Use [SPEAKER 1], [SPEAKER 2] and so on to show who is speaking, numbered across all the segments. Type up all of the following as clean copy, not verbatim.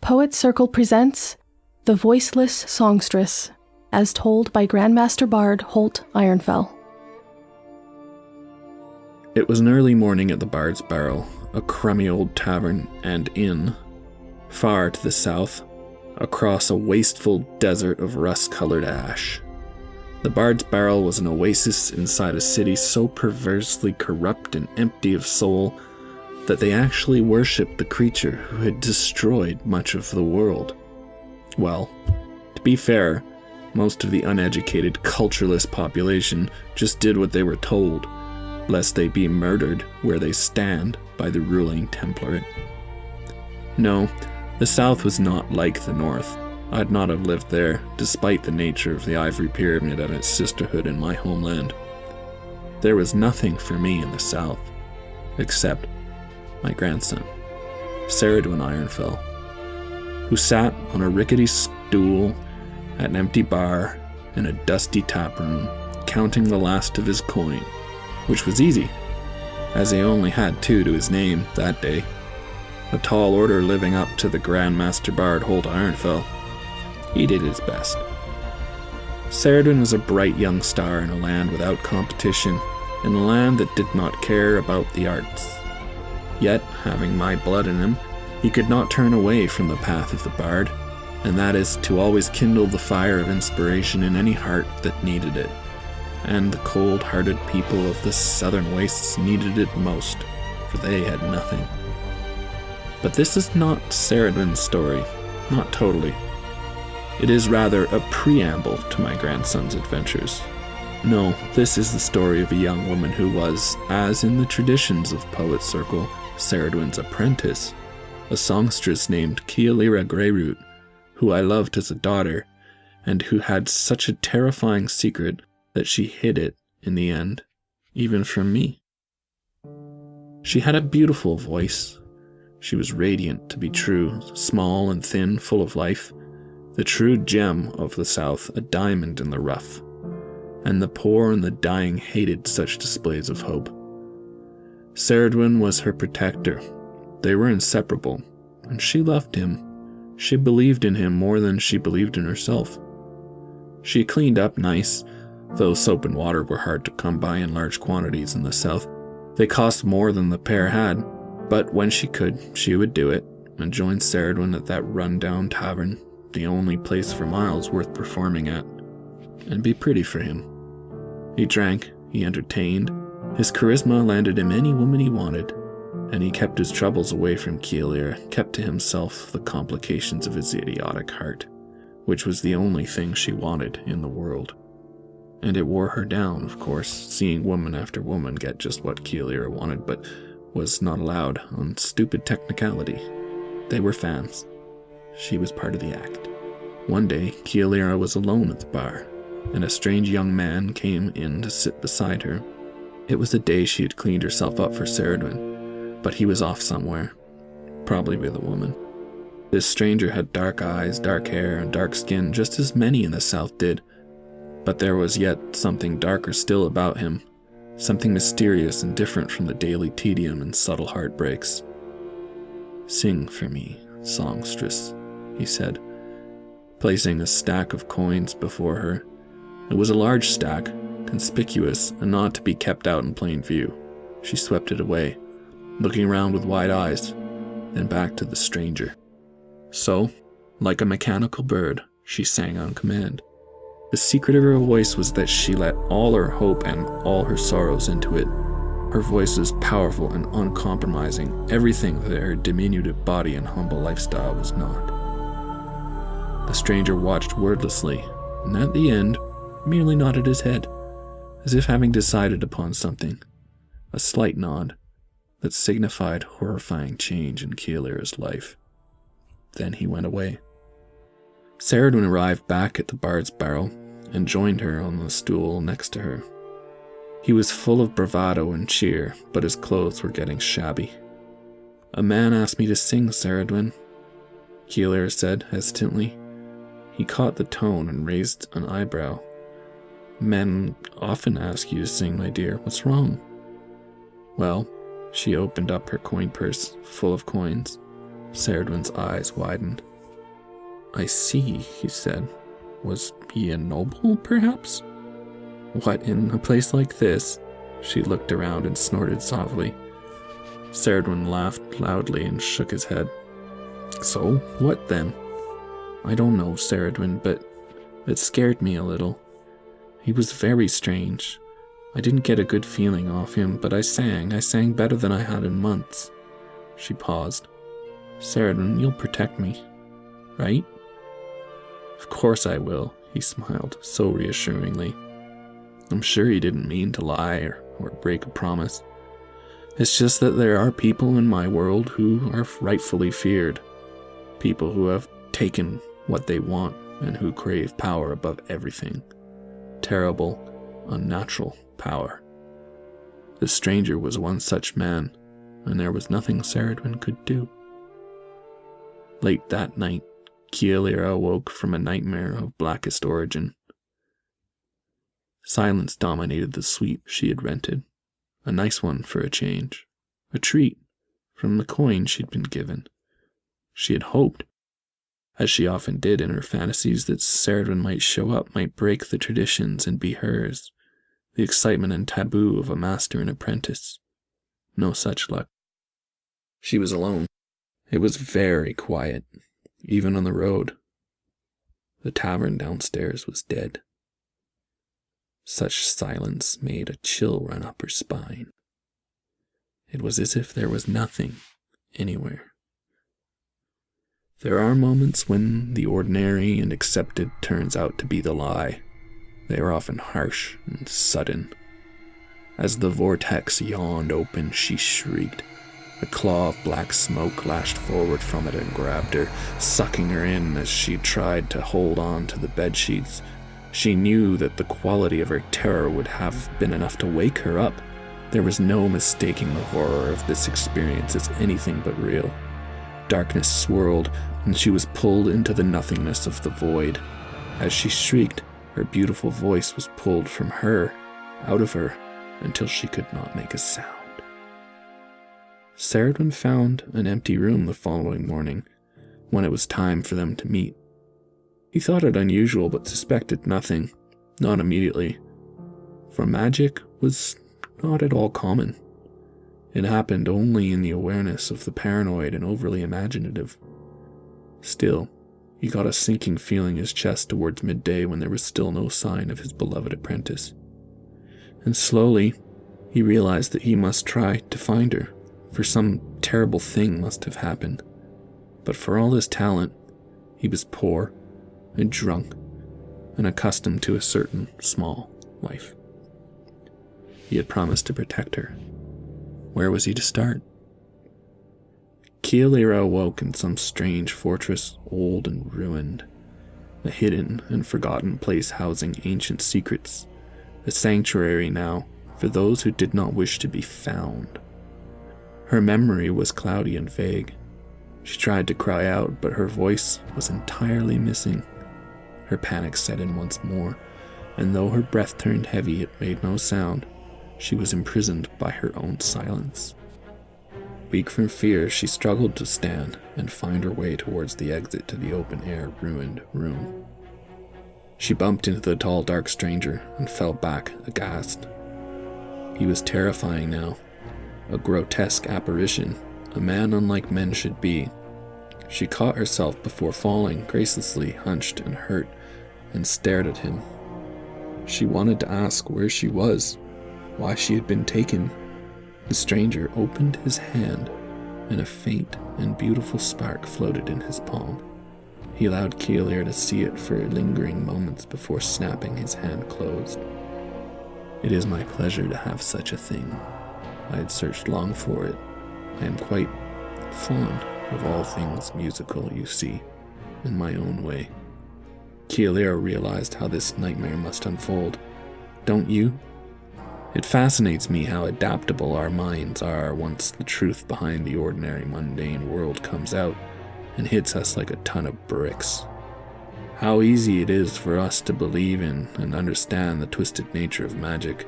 [SPEAKER 1] Poet Circle presents The Voiceless Songstress, as told by Grandmaster Bard Holt Ironfell.
[SPEAKER 2] It was an early morning at the Bard's Barrel, a crummy old tavern and inn, far to the south, across a wasteful desert of rust-colored ash. The Bard's Barrel was an oasis inside a city so perversely corrupt and empty of soul that they actually worshipped the creature who had destroyed much of the world. Well, to be fair, most of the uneducated, cultureless population just did what they were told, lest they be murdered where they stand by the ruling template. No, the South was not like the North. I'd not have lived there, despite the nature of the Ivory Pyramid and its sisterhood in my homeland. There was nothing for me in the South, except my grandson, Ceridwen Ironfell, who sat on a rickety stool at an empty bar in a dusty taproom, counting the last of his coin, which was easy, as he only had 2 to his name that day, a tall order living up to the Grandmaster Bard Holt Ironfell. He did his best. Ceridwen was a bright young star in a land without competition, in a land that did not care about the arts. Yet, having my blood in him, he could not turn away from the path of the bard, and that is to always kindle the fire of inspiration in any heart that needed it. And the cold-hearted people of the southern wastes needed it most, for they had nothing. But this is not Ceridwen's story, not totally. It is rather a preamble to my grandson's adventures. No, this is the story of a young woman who was, as in the traditions of Poet Circle, Ceridwen's apprentice, a songstress named Kialira Greyroot, who I loved as a daughter, and who had such a terrifying secret that she hid it in the end, even from me. She had a beautiful voice. She was radiant to be true, small and thin, full of life, the true gem of the South, a diamond in the rough. And the poor and the dying hated such displays of hope. Ceridwen was her protector. They were inseparable, and she loved him. She believed in him more than she believed in herself. She cleaned up nice, though soap and water were hard to come by in large quantities in the South. They cost more than the pair had, but when she could, she would do it, and join Ceridwen at that run-down tavern, the only place for miles worth performing at, and be pretty for him. He drank, he entertained, his charisma landed him any woman he wanted, and he kept his troubles away from Kialira, kept to himself the complications of his idiotic heart, which was the only thing she wanted in the world. And it wore her down, of course, seeing woman after woman get just what Kialira wanted, but was not allowed on stupid technicality. They were fans. She was part of the act. One day, Kialira was alone at the bar, and a strange young man came in to sit beside her. It was the day she had cleaned herself up for Ceridwen, but he was off somewhere, probably with a woman. This stranger had dark eyes, dark hair, and dark skin, just as many in the South did, but there was yet something darker still about him, something mysterious and different from the daily tedium and subtle heartbreaks. "Sing for me, songstress," he said, placing a stack of coins before her. It was a large stack, conspicuous and not to be kept out in plain view. She swept it away, looking around with wide eyes, then back to the stranger. So, like a mechanical bird, she sang on command. The secret of her voice was that she let all her hope and all her sorrows into it. Her voice was powerful and uncompromising, everything that her diminutive body and humble lifestyle was not. The stranger watched wordlessly, and at the end, merely nodded his head, as if having decided upon something, a slight nod that signified horrifying change in Kialira's life. Then he went away. Ceridwen arrived back at the Bard's Barrel and joined her on the stool next to her. He was full of bravado and cheer, but his clothes were getting shabby. "A man asked me to sing, Ceridwen," Kialira said hesitantly. He caught the tone and raised an eyebrow. "Men often ask you to sing, my dear. What's wrong?" "Well," she opened up her coin purse full of coins. Ceridwen's eyes widened. "I see," he said. "Was he a noble, perhaps?" "What, in a place like this?" She looked around and snorted softly. Ceridwen laughed loudly and shook his head. "So, what then?" "I don't know, Ceridwen, but it scared me a little. He was very strange. I didn't get a good feeling off him, but I sang better than I had in months." She paused. "Ceridwen, you'll protect me, right?" "Of course I will," he smiled so reassuringly. "I'm sure he didn't mean to lie or break a promise. It's just that there are people in my world who are rightfully feared. People who have taken what they want and who crave power above everything. Terrible, unnatural power. The stranger was one such man, and there was nothing Ceridwen could do." Late that night, Kielira awoke from a nightmare of blackest origin. Silence dominated the suite she had rented, a nice one for a change, a treat from the coin she'd been given. She had hoped, as she often did in her fantasies, that Ceridwen might show up, might break the traditions and be hers, the excitement and taboo of a master and apprentice. No such luck. She was alone. It was very quiet, even on the road. The tavern downstairs was dead. Such silence made a chill run up her spine. It was as if there was nothing anywhere. There are moments when the ordinary and accepted turns out to be the lie. They are often harsh and sudden. As the vortex yawned open, she shrieked. A claw of black smoke lashed forward from it and grabbed her, sucking her in as she tried to hold on to the bedsheets. She knew that the quality of her terror would have been enough to wake her up. There was no mistaking the horror of this experience as anything but real. Darkness swirled, and she was pulled into the nothingness of the void. As she shrieked, her beautiful voice was pulled from her, out of her, until she could not make a sound. Ceridwen found an empty room the following morning, when it was time for them to meet. He thought it unusual, but suspected nothing, not immediately, for magic was not at all common. It happened only in the awareness of the paranoid and overly imaginative. Still, he got a sinking feeling in his chest towards midday when there was still no sign of his beloved apprentice. And slowly, he realized that he must try to find her, for some terrible thing must have happened. But for all his talent, he was poor and drunk and accustomed to a certain small life. He had promised to protect her. Where was he to start? Kielira awoke in some strange fortress, old and ruined, a hidden and forgotten place housing ancient secrets, a sanctuary now for those who did not wish to be found. Her memory was cloudy and vague. She tried to cry out, but her voice was entirely missing. Her panic set in once more, and though her breath turned heavy, it made no sound. She was imprisoned by her own silence. Weak from fear, she struggled to stand and find her way towards the exit to the open-air, ruined room. She bumped into the tall, dark stranger and fell back, aghast. He was terrifying now, a grotesque apparition, a man unlike men should be. She caught herself before falling, gracelessly hunched and hurt, and stared at him. She wanted to ask where she was, why she had been taken. The stranger opened his hand, and a faint and beautiful spark floated in his palm. He allowed Kielira to see it for lingering moments before snapping his hand closed. "It is my pleasure to have such a thing. I had searched long for it. I am quite fond of all things musical, you see, in my own way." Kielira realized how this nightmare must unfold. "Don't you? It fascinates me how adaptable our minds are once the truth behind the ordinary mundane world comes out and hits us like a ton of bricks. How easy it is for us to believe in and understand the twisted nature of magic,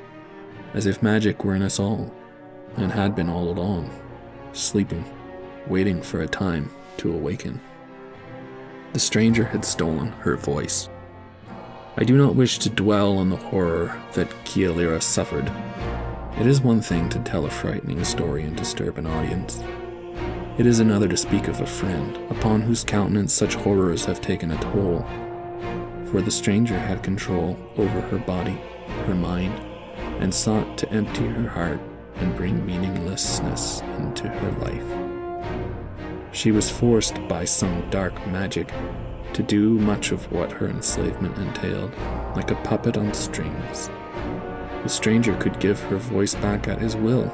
[SPEAKER 2] as if magic were in us all, and had been all along, sleeping, waiting for a time to awaken." The stranger had stolen her voice. I do not wish to dwell on the horror that Kialira suffered. It is one thing to tell a frightening story and disturb an audience. It is another to speak of a friend, upon whose countenance such horrors have taken a toll. For the stranger had control over her body, her mind, and sought to empty her heart and bring meaninglessness into her life. She was forced by some dark magic to do much of what her enslavement entailed, like a puppet on strings. The stranger could give her voice back at his will,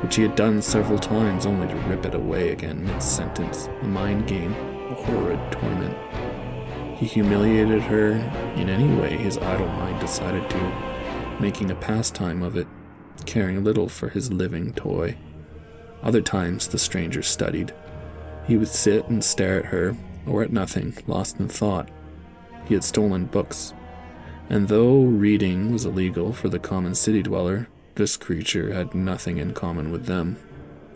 [SPEAKER 2] which he had done several times only to rip it away again mid-sentence, a mind game, a horrid torment. He humiliated her in any way his idle mind decided to, making a pastime of it, caring little for his living toy. Other times the stranger studied. He would sit and stare at her, or at nothing, lost in thought. He had stolen books, and though reading was illegal for the common city dweller, this creature had nothing in common with them.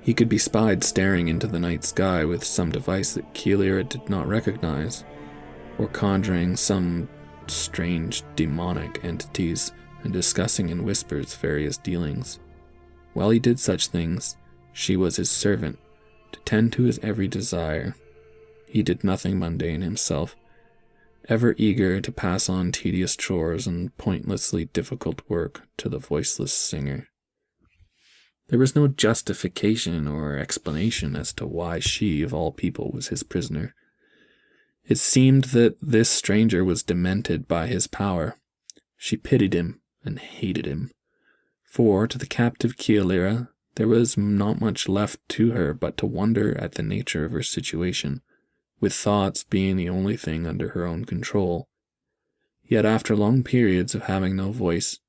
[SPEAKER 2] He could be spied staring into the night sky with some device that Kialira did not recognize, or conjuring some strange demonic entities and discussing in whispers various dealings. While he did such things, she was his servant, to tend to his every desire. He did nothing mundane himself, ever eager to pass on tedious chores and pointlessly difficult work to the voiceless singer. There was no justification or explanation as to why she, of all people, was his prisoner. It seemed that this stranger was demented by his power. She pitied him and hated him, for to the captive Kialira there was not much left to her but to wonder at the nature of her situation, with thoughts being the only thing under her own control. Yet after long periods of having no voice,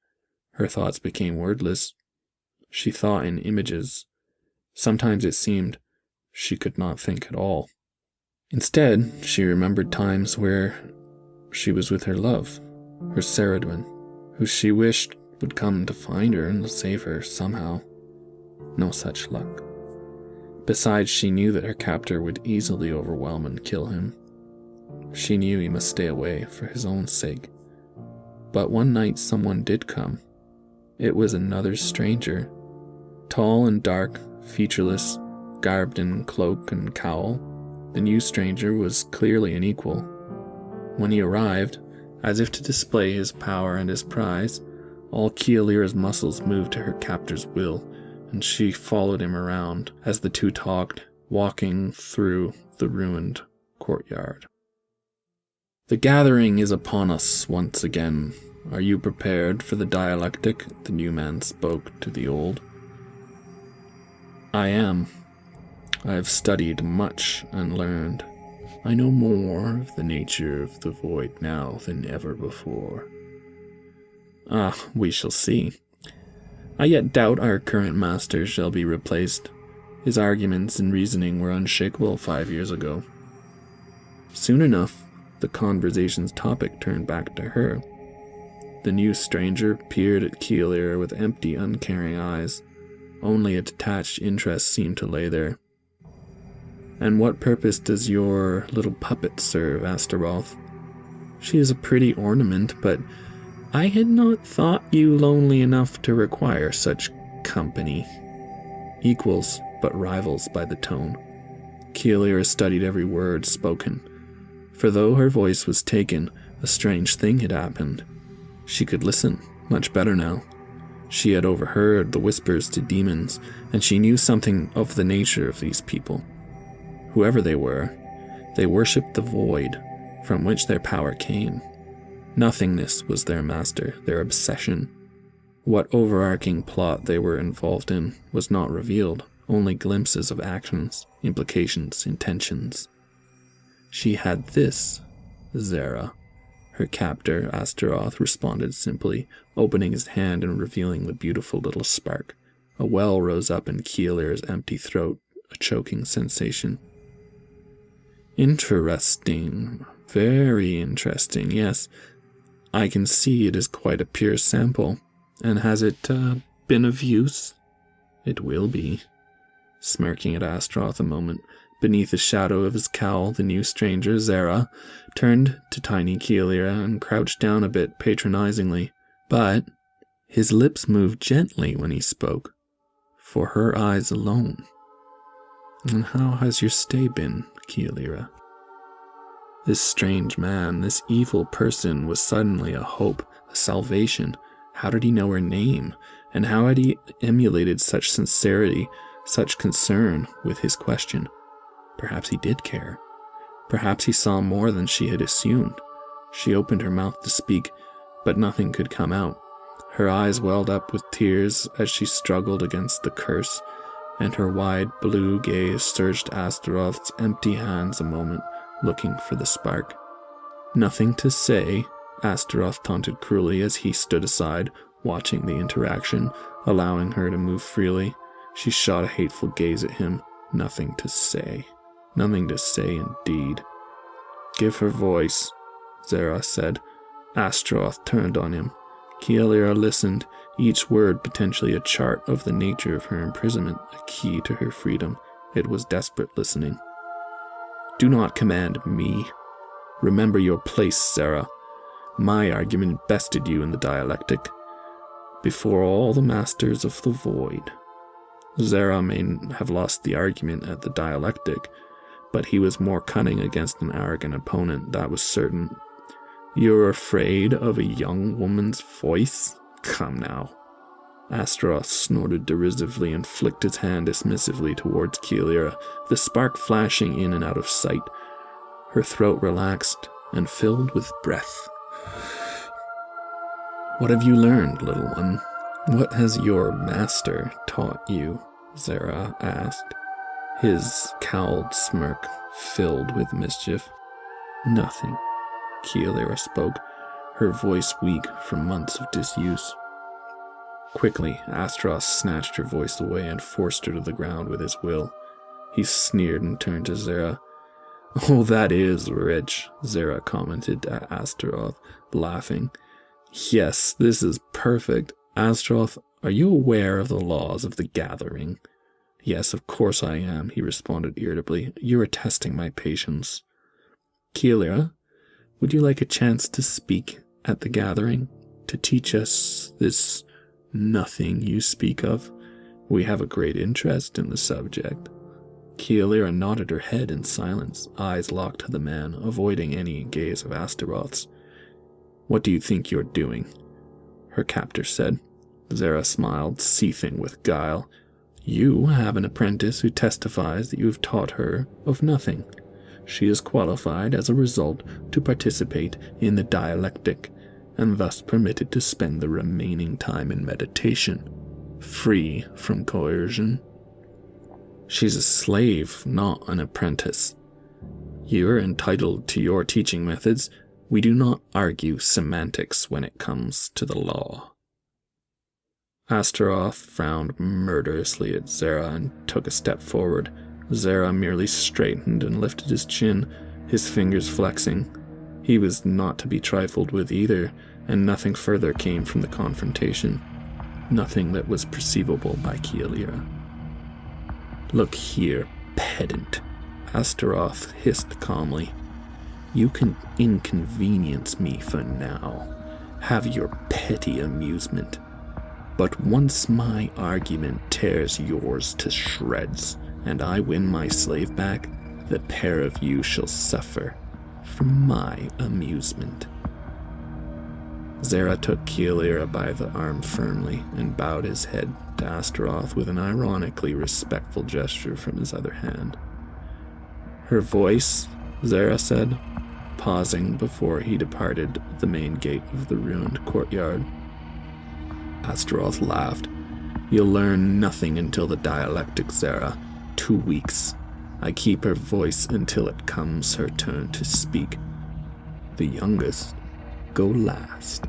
[SPEAKER 2] her thoughts became wordless. She thought in images. Sometimes it seemed she could not think at all. Instead, she remembered times where she was with her love, her Ceridwen, who she wished would come to find her and save her somehow. No such luck. Besides, she knew that her captor would easily overwhelm and kill him. She knew he must stay away for his own sake. But one night someone did come. It was another stranger. Tall and dark, featureless, garbed in cloak and cowl, the new stranger was clearly an equal. When he arrived, as if to display his power and his prize, all Kialira's muscles moved to her captor's will, and she followed him around as the two talked, walking through the ruined courtyard. The gathering is upon us once again. Are you prepared for the dialectic? The new man spoke to the old. I am. I have studied much and learned. I know more of the nature of the void now than ever before. We shall see. I yet doubt our current master shall be replaced. His arguments and reasoning were unshakable 5 years ago. Soon enough, the conversation's topic turned back to her. The new stranger peered at Kialira with empty, uncaring eyes. Only a detached interest seemed to lay there. And what purpose does your little puppet serve? Asked Aroth. She is a pretty ornament, but I had not thought you lonely enough to require such company. Equals, but rivals by the tone. Kialira studied every word spoken, for though her voice was taken, a strange thing had happened. She could listen, much better now. She had overheard the whispers to demons, and she knew something of the nature of these people. Whoever they were, they worshipped the void, from which their power came. Nothingness was their master, their obsession. What overarching plot they were involved in was not revealed, only glimpses of actions, implications, intentions. She had this, Zara. Her captor, Astaroth, responded simply, opening his hand and revealing the beautiful little spark. A well rose up in Kialira's empty throat, a choking sensation. Interesting. Very interesting, yes. I can see it is quite a pure sample. And has it been of use? It will be. Smirking at Astaroth a moment, Beneath the shadow of his cowl, the new stranger, Zara, turned to tiny Keelira and crouched down a bit patronizingly. But his lips moved gently when he spoke, for her eyes alone. "And how has your stay been, Keelira?" This strange man, this evil person, was suddenly a hope, a salvation. How did he know her name? And how had he emulated such sincerity, such concern with his question? Perhaps he did care. Perhaps he saw more than she had assumed. She opened her mouth to speak, but nothing could come out. Her eyes welled up with tears as she struggled against the curse, and her wide blue gaze searched Astaroth's empty hands a moment, looking for the spark. "Nothing to say?" Astaroth taunted cruelly as he stood aside, watching the interaction, allowing her to move freely. She shot a hateful gaze at him. Nothing to say. Nothing to say indeed. "Give her voice," Zara said. Astaroth turned on him. Keelira listened, each word potentially a chart of the nature of her imprisonment, a key to her freedom. It was desperate listening. "Do not command me. Remember your place, Zara. My argument bested you in the dialectic, before all the masters of the void." Zara may have lost the argument at the dialectic, but he was more cunning against an arrogant opponent, that was certain. "You're afraid of a young woman's voice? Come now." Astaroth snorted derisively and flicked his hand dismissively towards Keelira, the spark flashing in and out of sight. Her throat relaxed and filled with breath. "What have you learned, little one? What has your master taught you?" Zara asked, his cowled smirk filled with mischief. "Nothing," Keelira spoke, her voice weak from months of disuse. Quickly, Astaroth snatched her voice away and forced her to the ground with his will. He sneered and turned to Zara. "Oh, that is rich," Zara commented at Astaroth, laughing. "Yes, this is perfect. Astaroth, are you aware of the laws of the gathering?" "Yes, of course I am," he responded irritably. "You are testing my patience." "Keelira, would you like a chance to speak at the gathering? To teach us this nothing you speak of? We have a great interest in the subject." Keelira nodded her head in silence, eyes locked to the man, avoiding any gaze of Astaroth's. "What do you think you're doing?" her captor said. Zara smiled, seething with guile. "You have an apprentice who testifies that you have taught her of nothing. She is qualified as a result to participate in the dialectic, and thus permitted to spend the remaining time in meditation, free from coercion. She's a slave, not an apprentice. You are entitled to your teaching methods. We do not argue semantics when it comes to the law." Astaroth frowned murderously at Zara and took a step forward. Zara merely straightened and lifted his chin, his fingers flexing. He was not to be trifled with either, and nothing further came from the confrontation. Nothing that was perceivable by Keelira. "Look here, pedant," Astaroth hissed calmly. "You can inconvenience me for now. Have your petty amusement. But once my argument tears yours to shreds, and I win my slave back, the pair of you shall suffer from my amusement." Zara took Keelira by the arm firmly and bowed his head to Astaroth with an ironically respectful gesture from his other hand. "Her voice," Zara said, pausing before he departed the main gate of the ruined courtyard. Astaroth laughed. "You'll learn nothing until the dialectic, Zara. 2 weeks. I keep her voice until it comes her turn to speak. The youngest go last."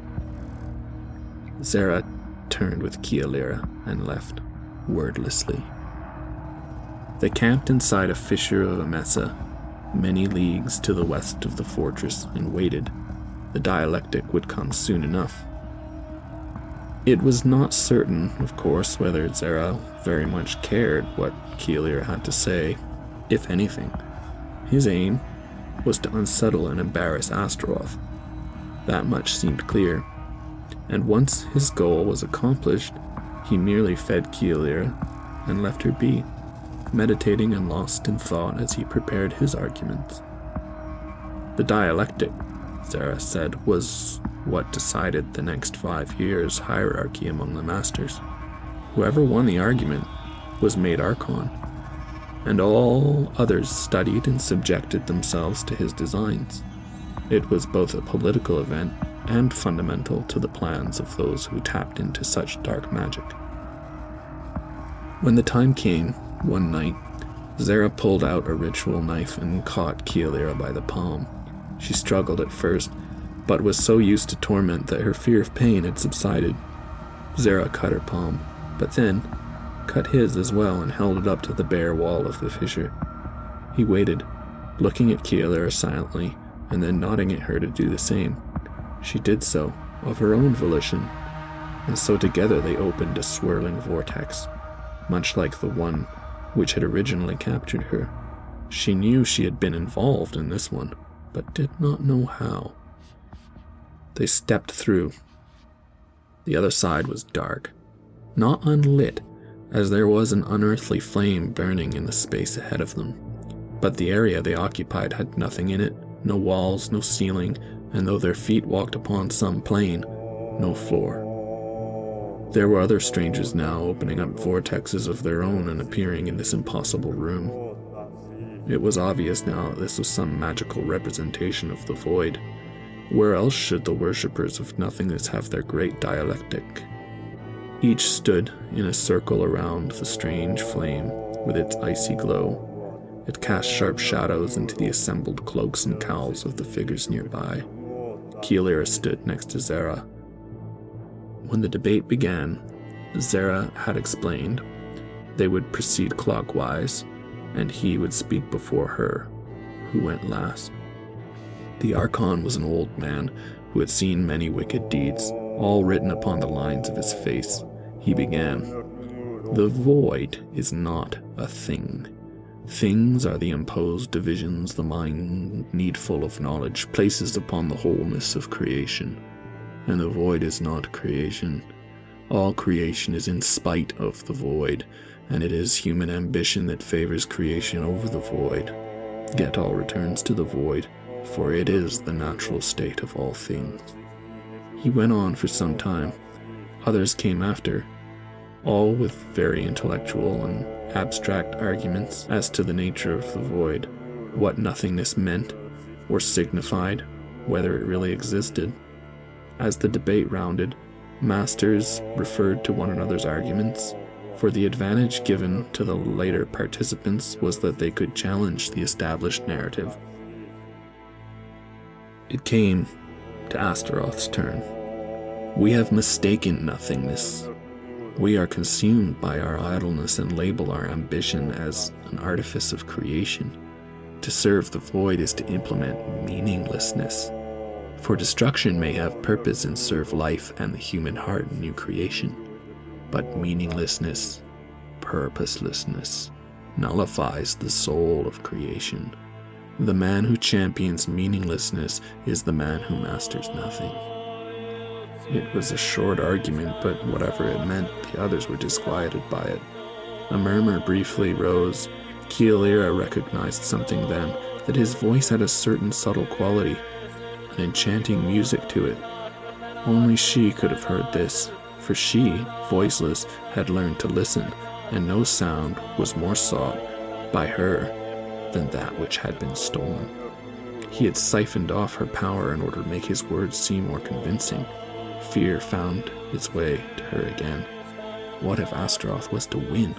[SPEAKER 2] Zara turned with Keelira and left wordlessly. They camped inside a fissure of a mesa, many leagues to the west of the fortress, and waited. The dialectic would come soon enough. It was not certain, of course, whether Zara very much cared what Keelira had to say. If anything, his aim was to unsettle and embarrass Astaroth. That much seemed clear, and once his goal was accomplished, he merely fed Keelir and left her be, meditating and lost in thought as he prepared his arguments. The dialectic, Zara said, was what decided the next 5 years' hierarchy among the masters. Whoever won the argument was made Archon, and all others studied and subjected themselves to his designs. It was both a political event and fundamental to the plans of those who tapped into such dark magic. When the time came, one night, Zara pulled out a ritual knife and caught Keelir by the palm. She struggled at first, but was so used to torment that her fear of pain had subsided. Zara cut her palm, but then cut his as well and held it up to the bare wall of the fissure. He waited, looking at Keelir silently, and then nodding at her to do the same. She did so, of her own volition, and so together they opened a swirling vortex, much like the one which had originally captured her. She knew she had been involved in this one, but did not know how. They stepped through. The other side was dark, not unlit, as there was an unearthly flame burning in the space ahead of them. But the area they occupied had nothing in it, no walls, no ceiling, and though their feet walked upon some plane, no floor. There were other strangers now opening up vortexes of their own and appearing in this impossible room. It was obvious now that this was some magical representation of the void. Where else should the worshippers of nothingness have their great dialectic? Each stood in a circle around the strange flame with its icy glow. It cast sharp shadows into the assembled cloaks and cowls of the figures nearby. Keelir stood next to Zara. When the debate began, Zara had explained they would proceed clockwise, and he would speak before her, who went last. The Archon was an old man who had seen many wicked deeds, all written upon the lines of his face. He began, "The void is not a thing. Things are the imposed divisions the mind, needful of knowledge, places upon the wholeness of creation. And the void is not creation. All creation is in spite of the void, and it is human ambition that favors creation over the void. Yet all returns to the void, for it is the natural state of all things." He went on for some time. Others came after, all with very intellectual and abstract arguments as to the nature of the void, what nothingness meant or signified, whether it really existed. As the debate rounded, masters referred to one another's arguments, for the advantage given to the later participants was that they could challenge the established narrative. It came to Astaroth's turn. "We have mistaken nothingness. We are consumed by our idleness and label our ambition as an artifice of creation. To serve the void is to implement meaninglessness. For destruction may have purpose and serve life and the human heart in new creation. But meaninglessness, purposelessness, nullifies the soul of creation. The man who champions meaninglessness is the man who masters nothing." It was a short argument, but whatever it meant, the others were disquieted by it. A murmur briefly rose. Keelir recognized something then, that his voice had a certain subtle quality, an enchanting music to it. Only she could have heard this, for she, voiceless, had learned to listen, and no sound was more sought by her than that which had been stolen. He had siphoned off her power in order to make his words seem more convincing. Fear found its way to her again. What if Astaroth was to win?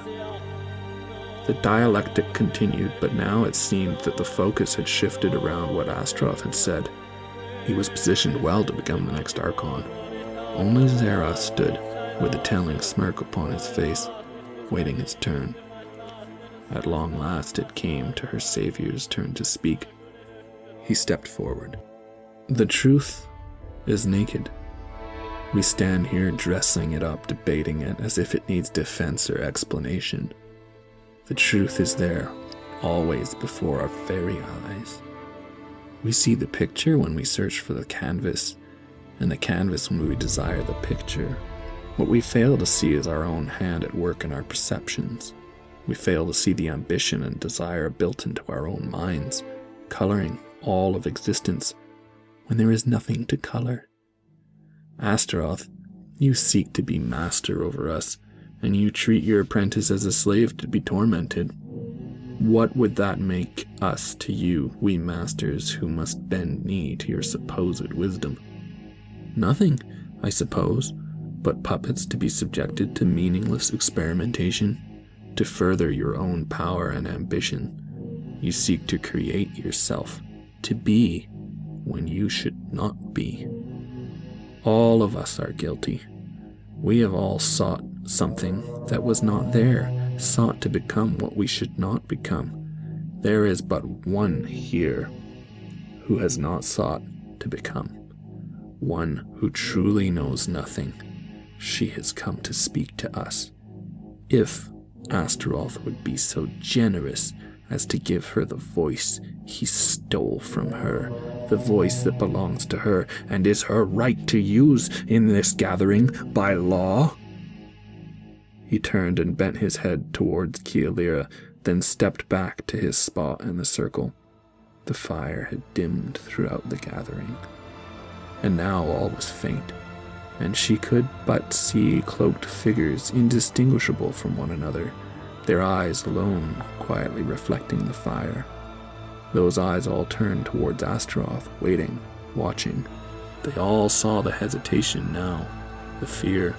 [SPEAKER 2] The dialectic continued, but now it seemed that the focus had shifted around what Astaroth had said. He was positioned well to become the next Archon. Only Zara stood with a telling smirk upon his face, waiting his turn. At long last it came to her savior's turn to speak. He stepped forward. "The truth is naked. We stand here dressing it up, debating it as if it needs defense or explanation. The truth is there, always before our very eyes. We see the picture when we search for the canvas, and the canvas when we desire the picture. What we fail to see is our own hand at work in our perceptions. We fail to see the ambition and desire built into our own minds, coloring all of existence when there is nothing to color. Astaroth, you seek to be master over us, and you treat your apprentice as a slave to be tormented. What would that make us to you, we masters who must bend knee to your supposed wisdom? Nothing, I suppose, but puppets to be subjected to meaningless experimentation, to further your own power and ambition. You seek to create yourself, to be when you should not be. All of us are guilty. We have all sought something that was not there, sought to become what we should not become. There is but one here who has not sought to become, one who truly knows nothing. She has come to speak to us. If Astaroth would be so generous as to give her the voice he stole from her, the voice that belongs to her and is her right to use in this gathering by law. He turned and bent his head towards Kealira, then stepped back to his spot in the circle. The fire had dimmed throughout the gathering, and now all was faint, and she could but see cloaked figures indistinguishable from one another, their eyes alone quietly reflecting the fire. Those eyes all turned towards Astaroth, waiting, watching. They all saw the hesitation now, the fear.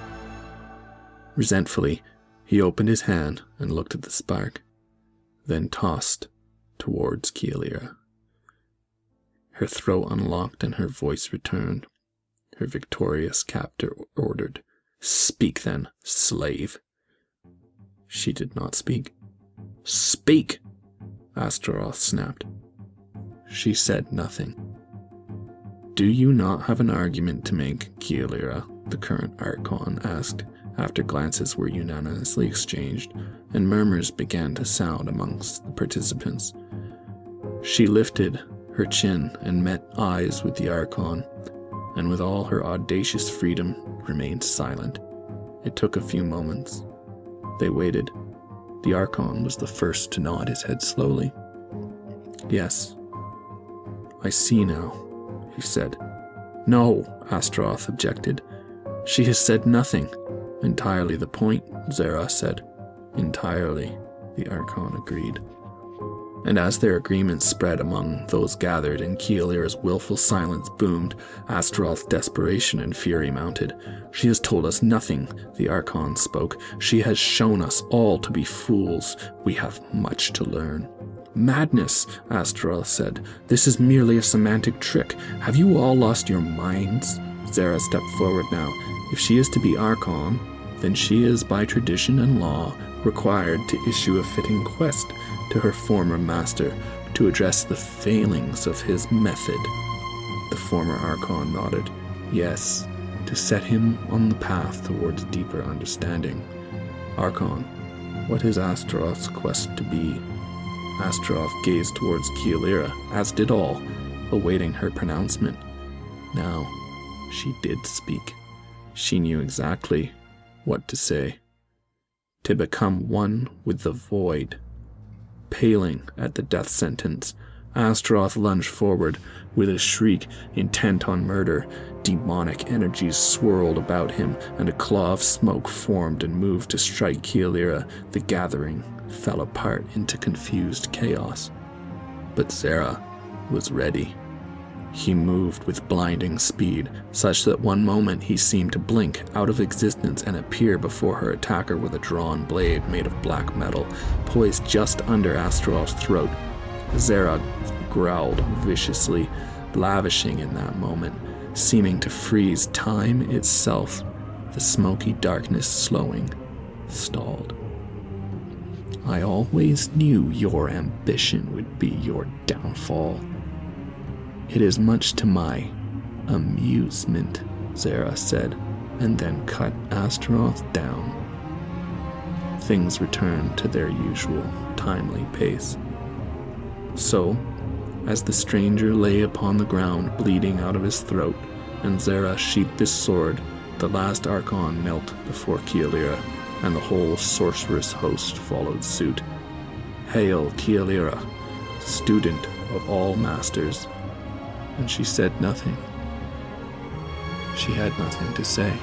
[SPEAKER 2] Resentfully, he opened his hand and looked at the spark, then tossed towards Kealira. Her throat unlocked and her voice returned. Her victorious captor ordered, "Speak then, slave." She did not speak. "Speak!" Astaroth snapped. She said nothing. "Do you not have an argument to make?" Kealira, the current Archon, asked, after glances were unanimously exchanged, and murmurs began to sound amongst the participants. She lifted her chin and met eyes with the Archon, and with all her audacious freedom remained silent. It took a few moments. They waited. The Archon was the first to nod his head slowly. "Yes, I see now," he said. "No," Astaroth objected. "She has said nothing." "Entirely the point," Zera said. "Entirely," the Archon agreed. And as their agreement spread among those gathered and Kealira's willful silence boomed, Astaroth's desperation and fury mounted. "She has told us nothing," the Archon spoke. "She has shown us all to be fools. We have much to learn." "Madness," Astaroth said. "This is merely a semantic trick. Have you all lost your minds?" Zera stepped forward now. "If she is to be Archon, then she is by tradition and law required to issue a fitting quest to her former master to address the failings of his method." The former Archon nodded. "Yes, to set him on the path towards deeper understanding." "Archon, what is Astaroth's quest to be?" Astaroth gazed towards Kealira, as did all, awaiting her pronouncement. Now, she did speak. She knew exactly what to say. "To become one with the void." Paling at the death sentence, Astaroth lunged forward with a shriek intent on murder. Demonic energies swirled about him, and a claw of smoke formed and moved to strike Kealira. The gathering fell apart into confused chaos. But Zera was ready. He moved with blinding speed, such that one moment he seemed to blink out of existence and appear before her attacker with a drawn blade made of black metal, poised just under Astaroth's throat. Zera growled viciously, lavishing in that moment, seeming to freeze time itself. The smoky darkness slowing, stalled. "I always knew your ambition would be your downfall. It is much to my amusement," Zera said, and then cut Astaroth down. Things returned to their usual timely pace. So, as the stranger lay upon the ground bleeding out of his throat, and Zera sheathed his sword, the last Archon knelt before Kielira, and the whole sorceress host followed suit. Hail, Kielira, student of all masters. And she said nothing. She had nothing to say.